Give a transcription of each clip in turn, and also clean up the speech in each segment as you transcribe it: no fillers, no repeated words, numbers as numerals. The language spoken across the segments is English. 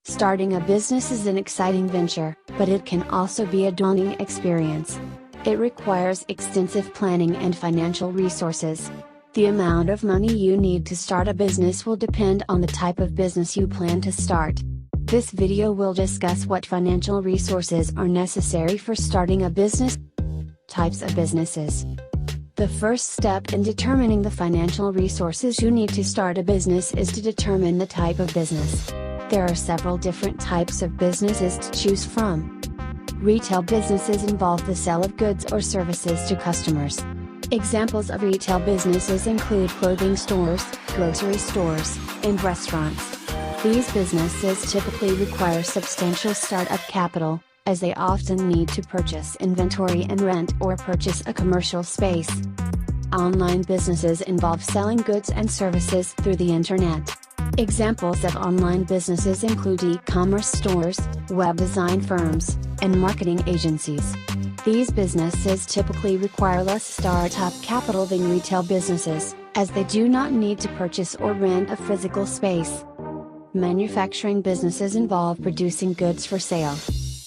Starting a business is an exciting venture, but it can also be a daunting experience. It requires extensive planning and financial resources. The amount of money you need to start a business will depend on the type of business you plan to start. This video will discuss what financial resources are necessary for starting a business. Types of businesses. The first step in determining the financial resources you need to start a business is to determine the type of business. There are several different types of businesses to choose from. Retail businesses involve the sale of goods or services to customers. Examples of retail businesses include clothing stores, grocery stores, and restaurants. These businesses typically require substantial startup capital, as they often need to purchase inventory and rent or purchase a commercial space. Online businesses involve selling goods and services through the internet. Examples of online businesses include e-commerce stores, web design firms, and marketing agencies. These businesses typically require less startup capital than retail businesses, as they do not need to purchase or rent a physical space. Manufacturing businesses involve producing goods for sale.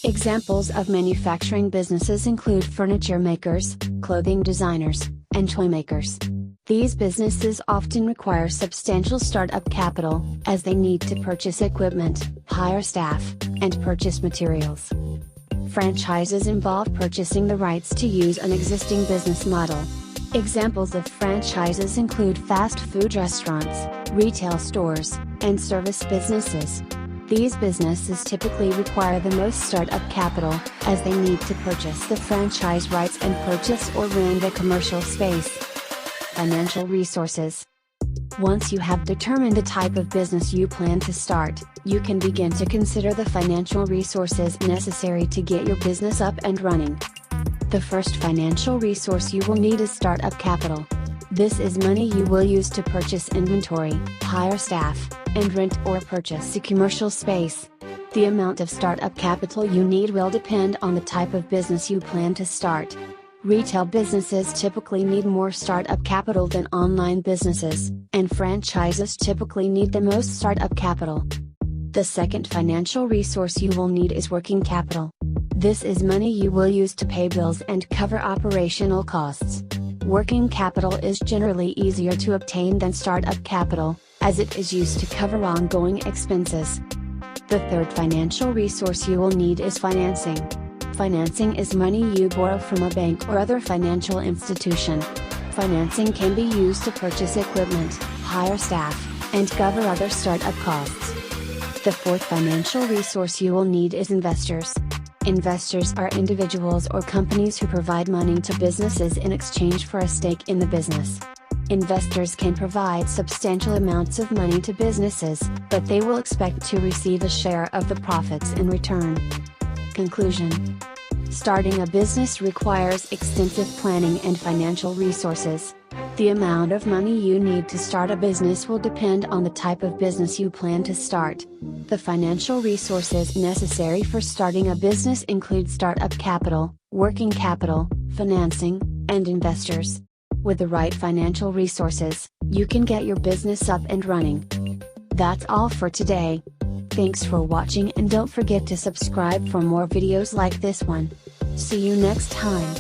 Examples of manufacturing businesses include furniture makers, clothing designers, and toy makers. These businesses often require substantial startup capital, as they need to purchase equipment, hire staff, and purchase materials. Franchises involve purchasing the rights to use an existing business model. Examples of franchises include fast food restaurants, retail stores, and service businesses. These businesses typically require the most startup capital, as they need to purchase the franchise rights and purchase or rent a commercial space. Financial resources. Once you have determined the type of business you plan to start, you can begin to consider the financial resources necessary to get your business up and running. The first financial resource you will need is startup capital. This is money you will use to purchase inventory, hire staff, and rent or purchase a commercial space. The amount of startup capital you need will depend on the type of business you plan to start. Retail businesses typically need more startup capital than online businesses, and franchises typically need the most startup capital. The second financial resource you will need is working capital. This is money you will use to pay bills and cover operational costs. Working capital is generally easier to obtain than startup capital, as it is used to cover ongoing expenses. The third financial resource you will need is financing. Financing is money you borrow from a bank or other financial institution. Financing can be used to purchase equipment, hire staff, and cover other startup costs. The fourth financial resource you will need is investors. Investors are individuals or companies who provide money to businesses in exchange for a stake in the business. Investors can provide substantial amounts of money to businesses, but they will expect to receive a share of the profits in return. Conclusion. Starting a business requires extensive planning and financial resources. The amount of money you need to start a business will depend on the type of business you plan to start. The financial resources necessary for starting a business include startup capital, working capital, financing, and investors. With the right financial resources, you can get your business up and running. That's all for today. Thanks for watching and don't forget to subscribe for more videos like this one. See you next time.